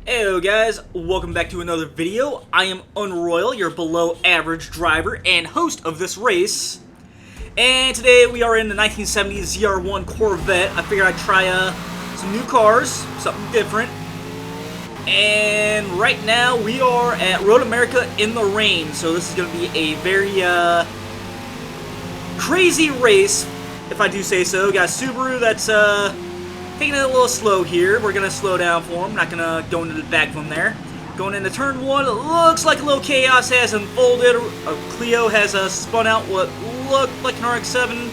Hello guys, welcome back to another video. I am Unroyal, your below average driver and host of this race. And today we are in the 1970s ZR1 Corvette. I figured I'd try some new cars, something different. And right now we are at Road America in the rain. So this is going to be a very crazy race, if I do say so. Got a Subaru that's taking it a little slow here. We're going to slow down for him. Not going to go into the back of him there. Going into turn one, it looks like a little chaos has unfolded. Clio has spun out what looked like an RX-7.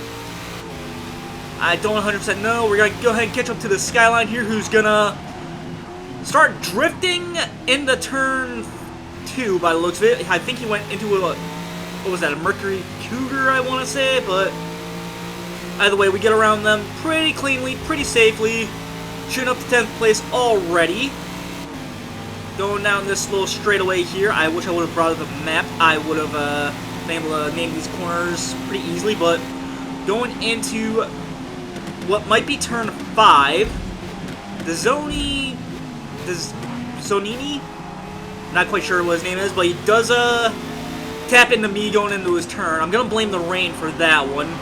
I don't 100% know. We're going to go ahead and catch up to the Skyline here, who's going to start drifting into turn two by the looks of it. I think he went into a, what was that, a Mercury Cougar, I want to say, but either way, we get around them pretty cleanly, pretty safely. Shooting up to 10th place already. Going down this little straightaway here. I wish I would have brought up a map. I would have been able to name these corners pretty easily, but going into what might be turn 5. The Zonini? Not quite sure what his name is, but he does tap into me going into his turn. I'm going to blame the rain for that one.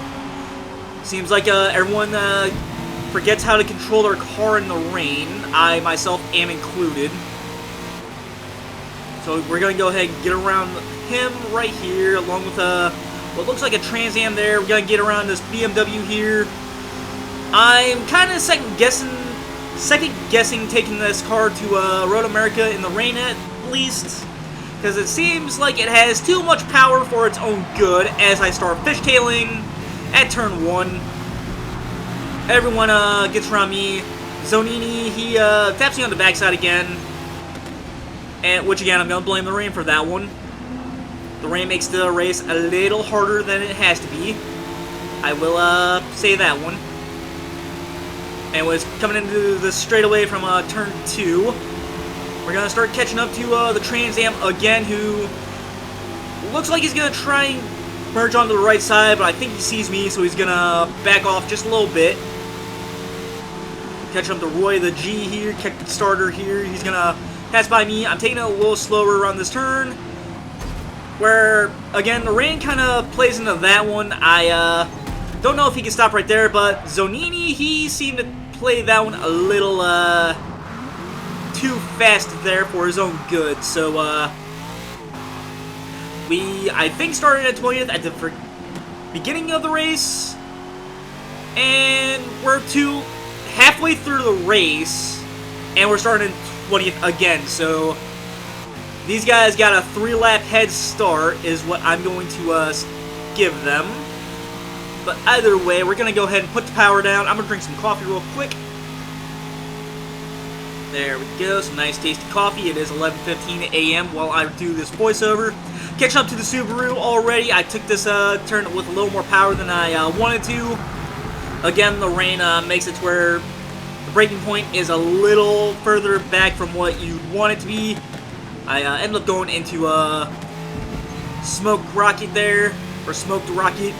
Seems like everyone forgets how to control their car in the rain. I myself am included. So we're going to go ahead and get around him right here, along with what looks like a Trans Am there. We're going to get around this BMW here. I'm kind of second guessing taking this car to Road America in the rain at least, because it seems like it has too much power for its own good as I start fishtailing at turn 1. Everyone gets around me. Zonini, he taps me on the backside again. And which again, I'm going to blame the rain for that one. The rain makes the race a little harder than it has to be. I will say that one. And was coming into the straightaway from turn 2. We're going to start catching up to the Trans Am again, who looks like he's going to try and merge onto the right side, but I think he sees me, so he's going to back off just a little bit. Catch up to Roy the G here, Kickstarter here. He's going to pass by me. I'm taking it a little slower around this turn, where, again, the rain kind of plays into that one. I don't know if he can stop right there, but Zonini, he seemed to play that one a little too fast there for his own good. So, we, I think, started at 20th at the beginning of the race, and we're halfway through the race, and we're starting 20th again. So these guys got a 3-lap head start is what I'm going to give them. But either way, we're going to go ahead and put the power down. I'm going to drink some coffee real quick. There we go, some nice tasty coffee. It is 11:15 a.m. while I do this voiceover. Catching up to the Subaru already. I took this turn with a little more power than I wanted to. Again, the rain makes it to where the braking point is a little further back from what you'd want it to be. I ended up going into Smoked Rocket there, or Smoked Rocket.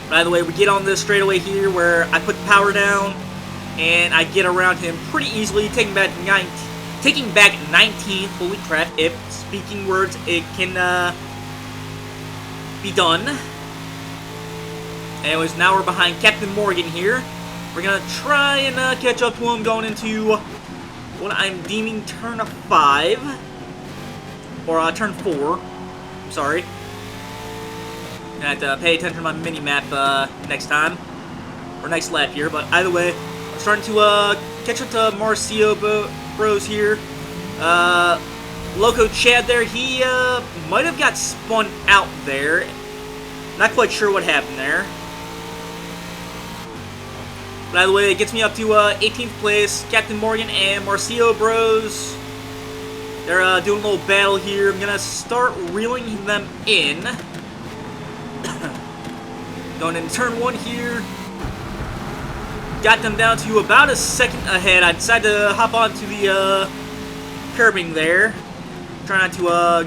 By the way, we get on this straightaway here where I put the power down, and I get around him pretty easily, taking back 19th. Holy crap, if speaking words, it can be done. Anyways, now we're behind Captain Morgan here. We're going to try and catch up to him going into what I'm deeming turn 5. Or turn 4. I'm sorry. I have to pay attention to my mini-map next time. Or next lap here. But either way, I'm starting to catch up to Marcio Bros here. Loco Chad there, he might have got spun out there. Not quite sure what happened there. By the way, it gets me up to 18th place. Captain Morgan and Marcio Bros. They're doing a little battle here. I'm going to start reeling them in. Going into turn 1 here. Got them down to about a second ahead. I decided to hop onto the curbing there. Try not to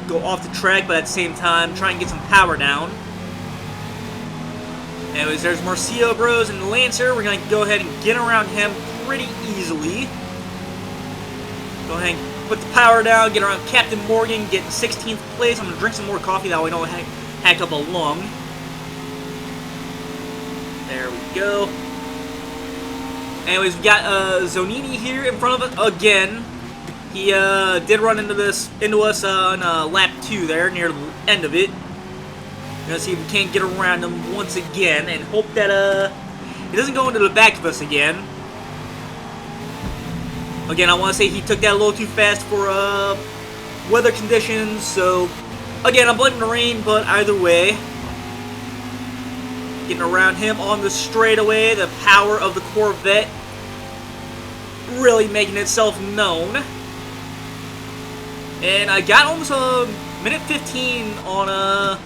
go off the track, but at the same time, try and get some power down. Anyways, there's Marcio Bros and the Lancer. We're going to go ahead and get around him pretty easily. Go ahead and put the power down, get around Captain Morgan, get in 16th place. I'm going to drink some more coffee, that way I don't hack up a lung. There we go. Anyways, we got Zonini here in front of us again. He did run into us on lap 2 there, near the end of it. Gonna see if we can't get around him once again, and hope that he doesn't go into the back of us again. Again, I want to say he took that a little too fast for weather conditions, so again, I'm blaming the rain, but either way, getting around him on the straightaway, the power of the Corvette really making itself known. And I got almost a minute 15 on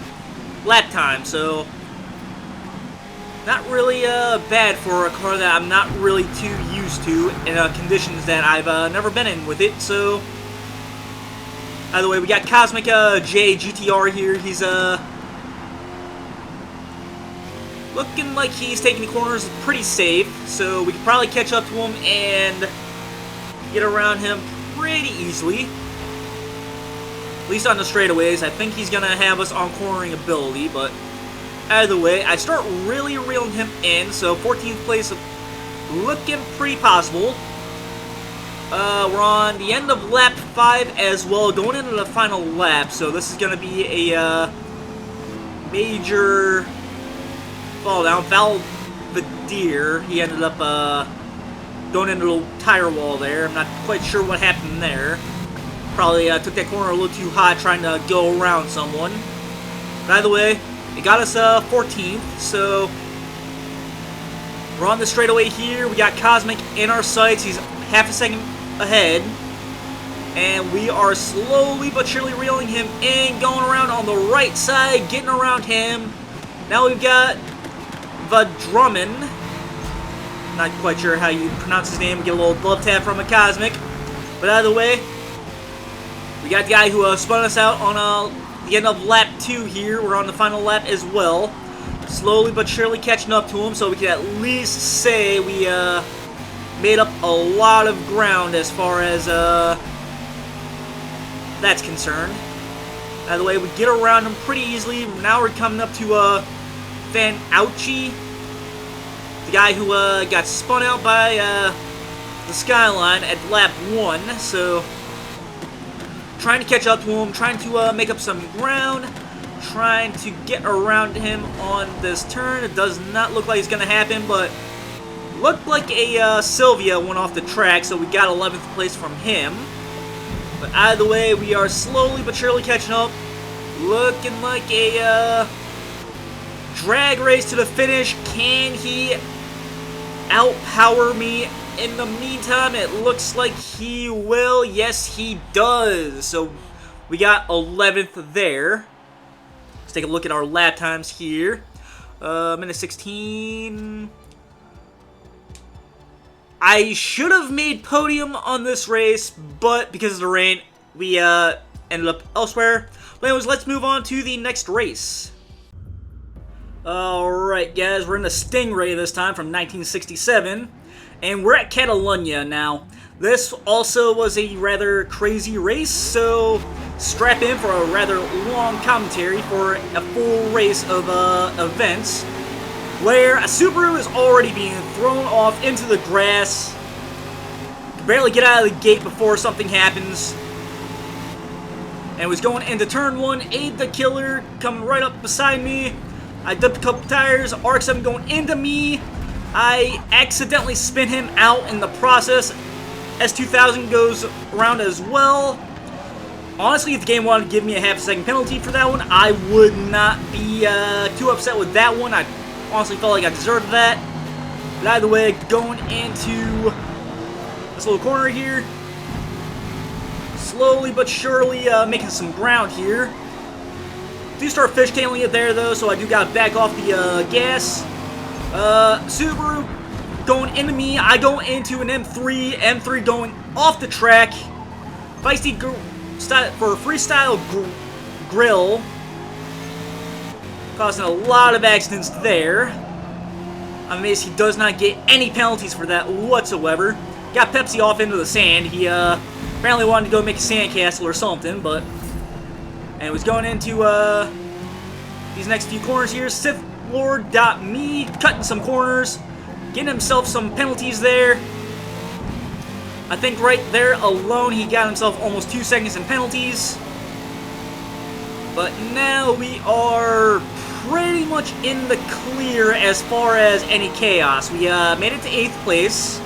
lap time, so not really bad for a car that I'm not really too used to in conditions that I've never been in with it. So either way, we got Cosmic J GTR here. He's looking like he's taking the corners pretty safe, so we can probably catch up to him and get around him pretty easily. At least on the straightaways. I think he's going to have us on cornering ability, but either way, I start really reeling him in, so 14th place looking pretty possible. We're on the end of lap 5 as well, going into the final lap, so this is going to be a major fall down. Valvadier, he ended up going into the tire wall there. I'm not quite sure what happened there. Probably took that corner a little too hot trying to go around someone. By the way, it got us 14th, so we're on the straightaway here. We got Cosmic in our sights. He's half a second ahead. And we are slowly but surely reeling him in, going around on the right side, getting around him. Now we've got Vadrummond. Not quite sure how you pronounce his name. Get a little glove tap from a Cosmic. But either way, we got the guy who spun us out on the end of lap 2 here. We're on the final lap as well. Slowly but surely catching up to him, so we can at least say we made up a lot of ground as far as that's concerned. By the way, we get around him pretty easily. Now we're coming up to Van Ouchie, the guy who got spun out by the Skyline at lap 1. So trying to catch up to him, trying to make up some ground, trying to get around him on this turn. It does not look like it's going to happen, but looked like a Sylvia went off the track, so we got 11th place from him. But either way, we are slowly but surely catching up. Looking like a drag race to the finish. Can he outpower me? In the meantime, it looks like he will. Yes, he does. So we got 11th there. Let's take a look at our lap times here. Minute 16. I should have made podium on this race, but because of the rain, we ended up elsewhere. But anyways, let's move on to the next race. Alright guys, we're in the Stingray this time from 1967. And we're at Catalunya now. This also was a rather crazy race, so strap in for a rather long commentary for a full race of events, where a Subaru is already being thrown off into the grass. Can barely get out of the gate before something happens. And was going into turn 1, Aid the Killer coming right up beside me. I dumped a couple tires, RX-7 going into me. I accidentally spin him out in the process. S2000 goes around as well. Honestly, if the game wanted to give me a half-second penalty for that one, I would not be too upset with that one. I honestly felt like I deserved that. But either way, going into this little corner here. Slowly but surely making some ground here. Do start fishtailing it there, though, so I do got to back off the gas. Subaru going into me. I go into an M3. M3 going off the track. Feisty for a freestyle grill. Causing a lot of accidents there. I'm amazed he does not get any penalties for that whatsoever. Got Pepsi off into the sand. He Apparently wanted to go make a sandcastle or something, but... And was going into these next few corners here. Sith Lord got me cutting some corners, getting himself some penalties there. I think right there alone he got himself almost 2 seconds in penalties. But now we are pretty much in the clear as far as any chaos. We made it to 8th place.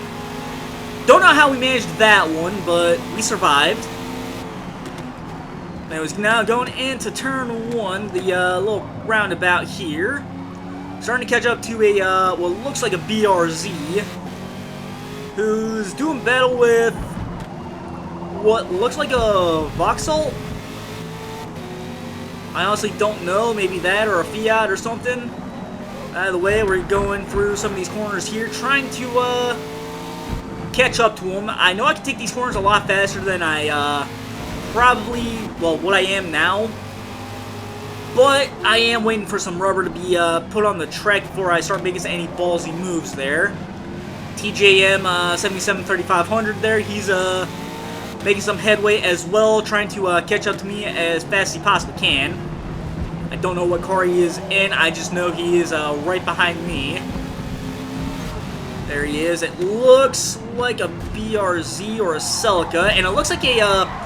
Don't know how we managed that one, but we survived. And it was now going into turn 1, the little roundabout here. Starting to catch up to a, what looks like a BRZ, who's doing battle with what looks like a Vauxhall. I honestly don't know, maybe that or a Fiat or something. Out of the way, we're going through some of these corners here, trying to catch up to him. I know I can take these corners a lot faster than I probably, well, what I am now. But I am waiting for some rubber to be put on the track before I start making any ballsy moves there. TJM 773500 there, he's making some headway as well, trying to catch up to me as fast as he possibly can. I don't know what car he is in, I just know he is right behind me. There he is. It looks like a BRZ or a Celica, and it looks like a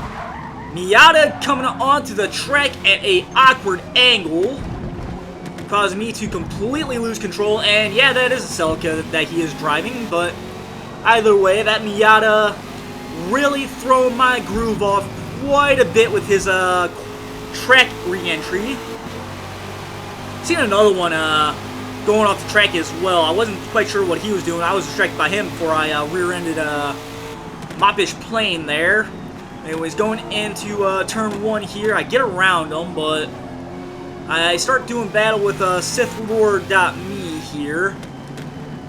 Miata coming onto the track at a awkward angle, causing me to completely lose control. And yeah, that is a Celica that he is driving, but either way, that Miata really throwing my groove off quite a bit with his track re-entry. Seen another one going off the track as well. I wasn't quite sure what he was doing. I was distracted by him before I rear-ended Moppish Plane there. Anyways, going into turn 1 here, I get around him, but I start doing battle with Sith Lord.me here,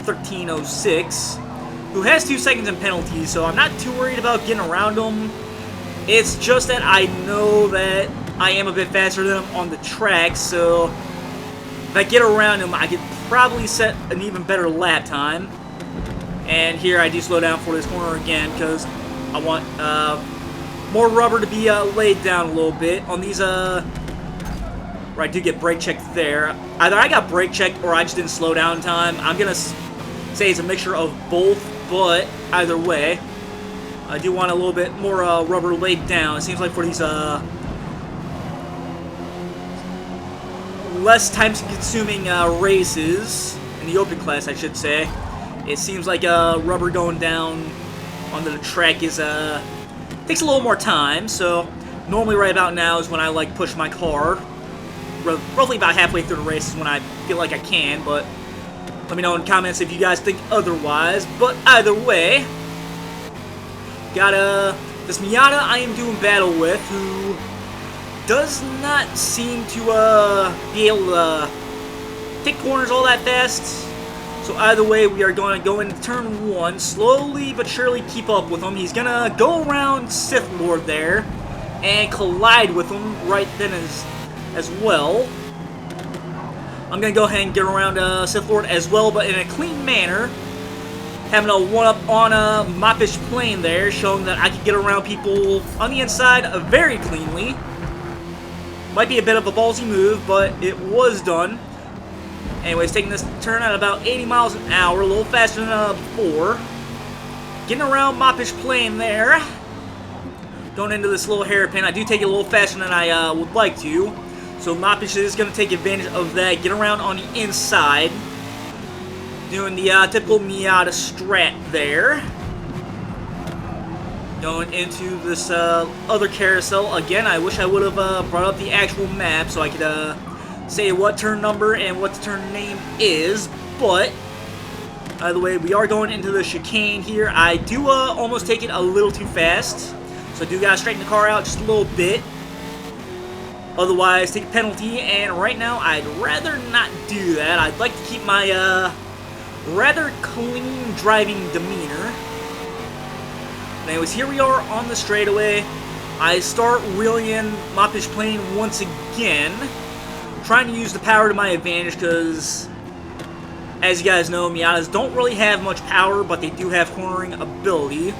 1306, who has 2 seconds in penalties, so I'm not too worried about getting around him. It's just that I know that I am a bit faster than him on the track, so if I get around him, I could probably set an even better lap time. And here I do slow down for this corner again, because I want more rubber to be laid down a little bit on these, where I do get brake checked there. Either I got brake checked or I just didn't slow down in time. I'm going to say it's a mixture of both, but either way, I do want a little bit more rubber laid down. It seems like for these less time-consuming races, in the open class I should say, it seems like rubber going down onto the track is takes a little more time. So normally right about now is when I like push my car. Roughly about halfway through the race is when I feel like I can, but let me know in the comments if you guys think otherwise. But either way, got this Miata I am doing battle with, who does not seem to be able to take corners all that fast. So either way, we are going to go into turn 1, slowly but surely keep up with him. He's going to go around Sith Lord there and collide with him right then as well. I'm going to go ahead and get around Sith Lord as well, but in a clean manner. Having a one-up on a Moppish Plane there, showing that I can get around people on the inside very cleanly. Might be a bit of a ballsy move, but it was done. Anyways, taking this turn at about 80 miles an hour, a little faster than before. Getting around Moppish Plane there. Going into this little hairpin. I do take it a little faster than I would like to. So Moppish is going to take advantage of that. Get around on the inside. Doing the typical Miata strat there. Going into this other carousel. Again, I wish I would have brought up the actual map so I could say what turn number and what the turn name is, but by the way, we are going into the chicane here. I do almost take it a little too fast, so I do gotta straighten the car out just a little bit, otherwise take a penalty. And right now I'd rather not do that. I'd like to keep my rather clean driving demeanor. Anyways, here we are on the straightaway. I start reeling in Moppish Plane once again, trying to use the power to my advantage, because as you guys know, Miatas don't really have much power, but they do have cornering ability.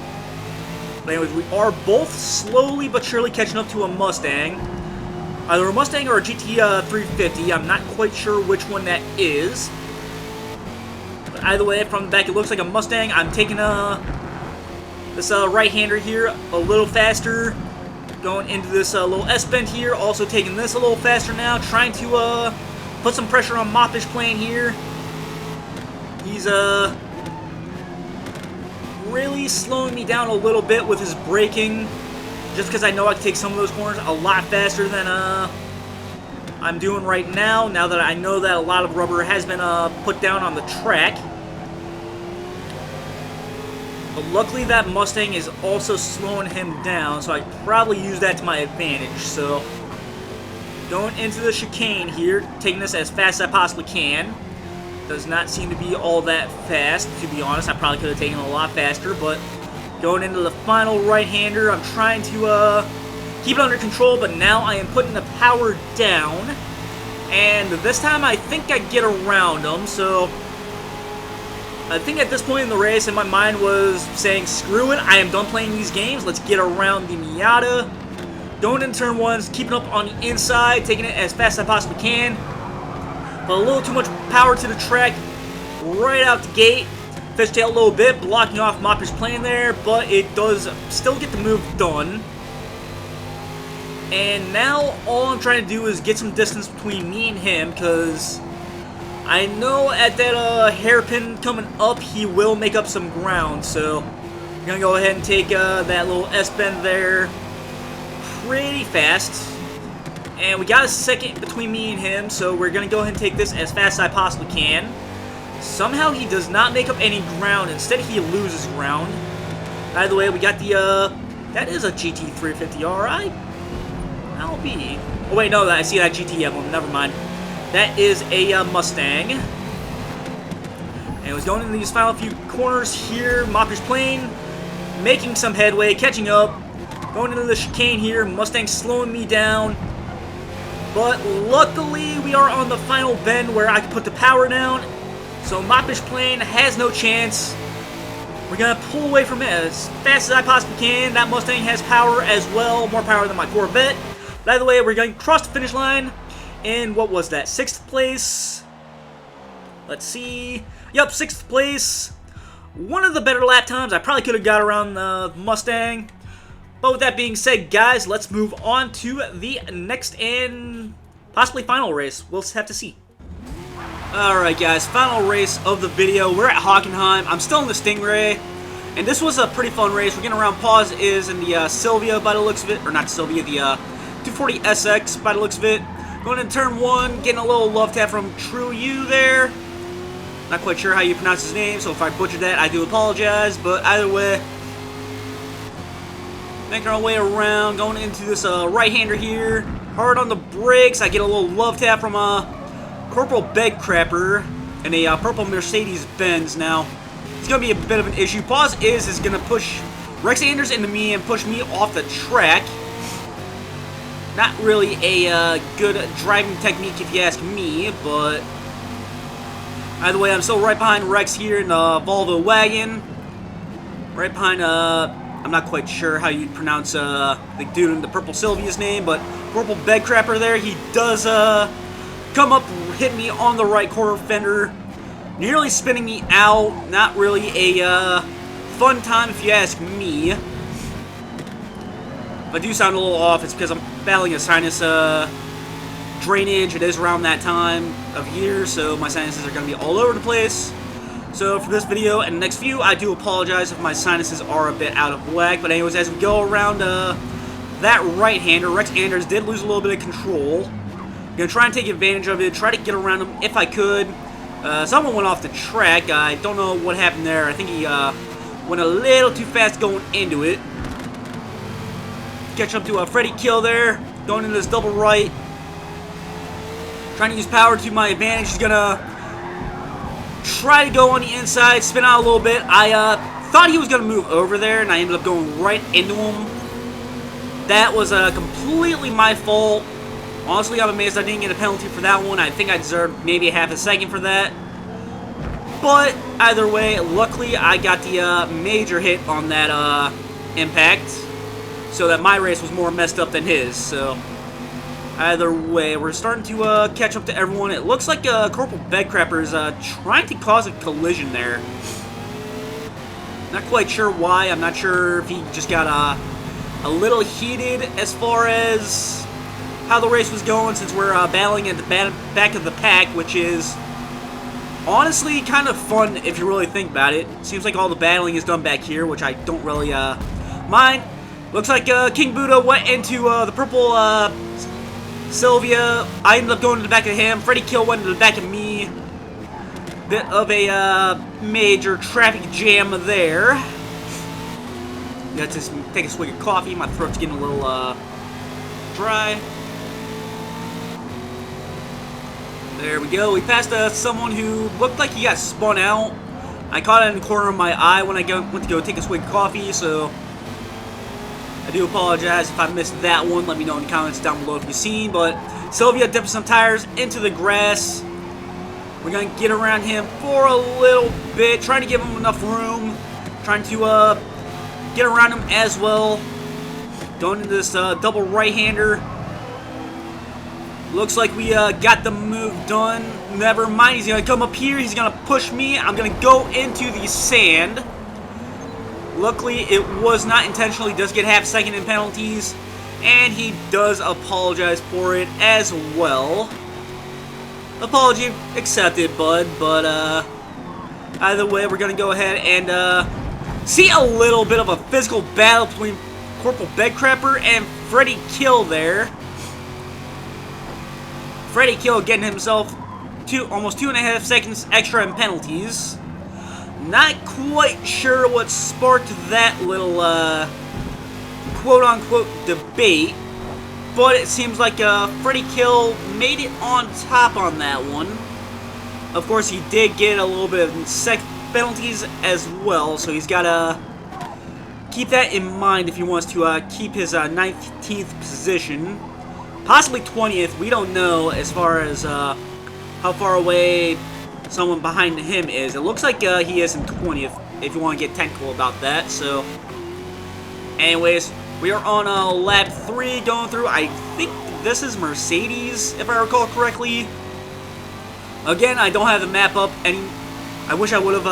But anyways, we are both slowly but surely catching up to a Mustang. Either a Mustang or a GT 350. I'm not quite sure which one that is. But either way, from the back it looks like a Mustang. I'm taking this right-hander here a little faster. Going into this little S-bend here. Also taking this a little faster now. Trying to put some pressure on Moppish Plane here. He's really slowing me down a little bit with his braking. Just because I know I can take some of those corners a lot faster than I'm doing right now. Now that I know that a lot of rubber has been put down on the track. But luckily that Mustang is also slowing him down, so I could probably use that to my advantage. So, going into the chicane here, taking this as fast as I possibly can. Does not seem to be all that fast, to be honest. I probably could have taken it a lot faster, but going into the final right-hander, I'm trying to keep it under control, but now I am putting the power down. And this time I think I get around him, so I think at this point in the race, in my mind was saying, screw it, I am done playing these games, let's get around the Miata. Going into turn ones, keeping up on the inside, taking it as fast as I possibly can. But a little too much power to the track right out the gate. Fishtail a little bit, blocking off Moppish Plane there, but it does still get the move done. And now all I'm trying to do is get some distance between me and him, because I know at that hairpin coming up, he will make up some ground. So I'm going to go ahead and take that little S-bend there pretty fast. And we got a second between me and him, so we're going to go ahead and take this as fast as I possibly can. Somehow he does not make up any ground. Instead, he loses ground. By the way, we got the, that is a GT350RI. That'll be... Oh, wait, no, I see that GT emblem. Never mind. That is a Mustang. And it was going into these final few corners here. Moppish Plane making some headway, catching up. Going into the chicane here. Mustang slowing me down. But luckily, we are on the final bend where I can put the power down. So Moppish Plane has no chance. We're going to pull away from it as fast as I possibly can. That Mustang has power as well. More power than my Corvette. By the way, we're going to cross the finish line in, what was that, 6th place? Let's see. Yep, 6th place. One of the better lap times. I probably could have got around the Mustang. But with that being said, guys, let's move on to the next and possibly final race. We'll have to see. Alright, guys, final race of the video. We're at Hockenheim. I'm still in the Stingray. And this was a pretty fun race. We're getting around. Pause is in the Sylvia by the looks of it. Or not Sylvia, the 240SX by the looks of it. Going into turn 1, getting a little love tap from True You there. Not quite sure how you pronounce his name, so if I butchered that, I do apologize. But either way, making our way around, going into this right-hander here. Hard on the brakes. I get a little love tap from Corporal Bedcrapper and a purple Mercedes-Benz. Now, it's going to be a bit of an issue. Pause is going to push Rex Anders into me and push me off the track. Not really a good driving technique if you ask me, but either way, I'm still right behind Rex here in the Volvo wagon. Right behind, I'm not quite sure how you'd pronounce the dude in the purple Sylvia's name, but Corporal Bedcrapper there, he does come up, hit me on the right quarter fender, nearly spinning me out. Not really a fun time if you ask me. If I do sound a little off, it's because I'm battling a sinus drainage. It is around that time of year, so my sinuses are going to be all over the place. So for this video and the next few, I do apologize if my sinuses are a bit out of whack. But anyways, as we go around that right-hander, Rex Anders did lose a little bit of control. I'm going to try and take advantage of it, try to get around him if I could. Someone went off the track. I don't know what happened there. I think he went a little too fast going into it. Catch up to a Freddy Kill there, going into this double right. Trying to use power to my advantage. He's going to try to go on the inside, spin out a little bit. I thought he was going to move over there, and I ended up going right into him. That was completely my fault. Honestly, I'm amazed I didn't get a penalty for that one. I think I deserved maybe a half a second for that. But either way, luckily I got the major hit on that impact, so that my race was more messed up than his. So either way, we're starting to catch up to everyone. It looks like Corporal Bedcrapper is trying to cause a collision there. Not quite sure why. I'm not sure if he just got a little heated as far as how the race was going, since we're battling at the back of the pack, which is honestly kind of fun if you really think about it. Seems like all the battling is done back here, which I don't really mind. Looks like King Buddha went into the purple Sylvia. I ended up going to the back of him. Freddy Kill went to the back of me. Bit of a major traffic jam there. Got to just take a swig of coffee. My throat's getting a little dry. There we go. We passed someone who looked like he got spun out. I caught it in the corner of my eye when I went to go take a swig of coffee, so I do apologize if I missed that one. Let me know in the comments down below if you've seen. But Sylvia dipped some tires into the grass. We're going to get around him for a little bit, trying to give him enough room, trying to get around him as well. Going into this double right-hander. Looks like we got the move done. Never mind, he's going to come up here, he's going to push me. I'm going to go into the sand. Luckily, it was not intentional. He does get half-second in penalties, and he does apologize for it as well. Apology accepted, bud, but either way, we're going to go ahead and see a little bit of a physical battle between Corporal Bedcrapper and Freddy Kill there. Freddy Kill getting himself almost 2.5 seconds extra in penalties. Not quite sure what sparked that little quote-unquote debate. But it seems like Freddy Kill made it on top on that one. Of course, he did get a little bit of penalties as well, so he's got to keep that in mind if he wants to keep his 19th position. Possibly 20th, we don't know as far as how far away someone behind him is. It looks like he is in 20th, if you want to get technical about that. So, anyways, we are on lap 3 going through. I think this is Mercedes, if I recall correctly. Again, I don't have the map up. I wish I would have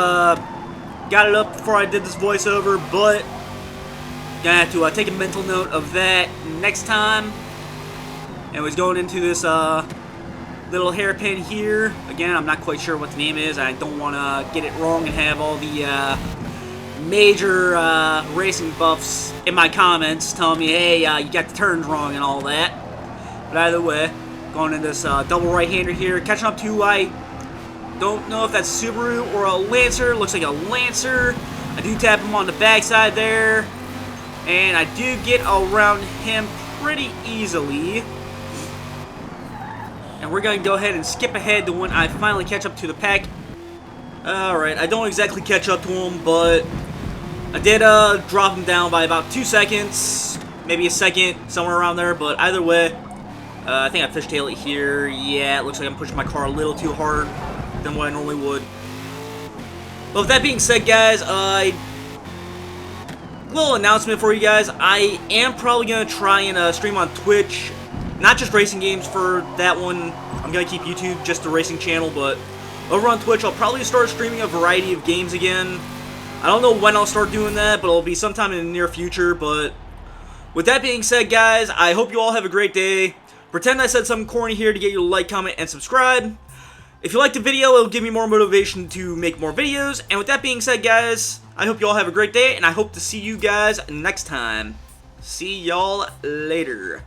got it up before I did this voiceover, but gonna have to take a mental note of that next time. And was going into this little hairpin here. Again, I'm not quite sure what the name is. I don't want to get it wrong and have all the major racing buffs in my comments telling me, hey, you got the turns wrong and all that. But either way, going into this double right-hander here, catching up to, I don't know if that's Subaru or a Lancer. Looks like a Lancer. I do tap him on the backside there, and I do get around him pretty easily. And we're going to go ahead and skip ahead to when I finally catch up to the pack. Alright, I don't exactly catch up to him, but I did drop him down by about 2 seconds, maybe a second, somewhere around there. But either way, I think I fishtail it here. Yeah, it looks like I'm pushing my car a little too hard than what I normally would. But with that being said, guys, little announcement for you guys. I am probably going to try and stream on Twitch. Not just racing games for that one. I'm going to keep YouTube just the racing channel, but over on Twitch, I'll probably start streaming a variety of games again. I don't know when I'll start doing that, but it'll be sometime in the near future. But with that being said, guys, I hope you all have a great day. Pretend I said something corny here to get you to like, comment, and subscribe. If you liked the video, it'll give me more motivation to make more videos. And with that being said, guys, I hope you all have a great day, and I hope to see you guys next time. See y'all later.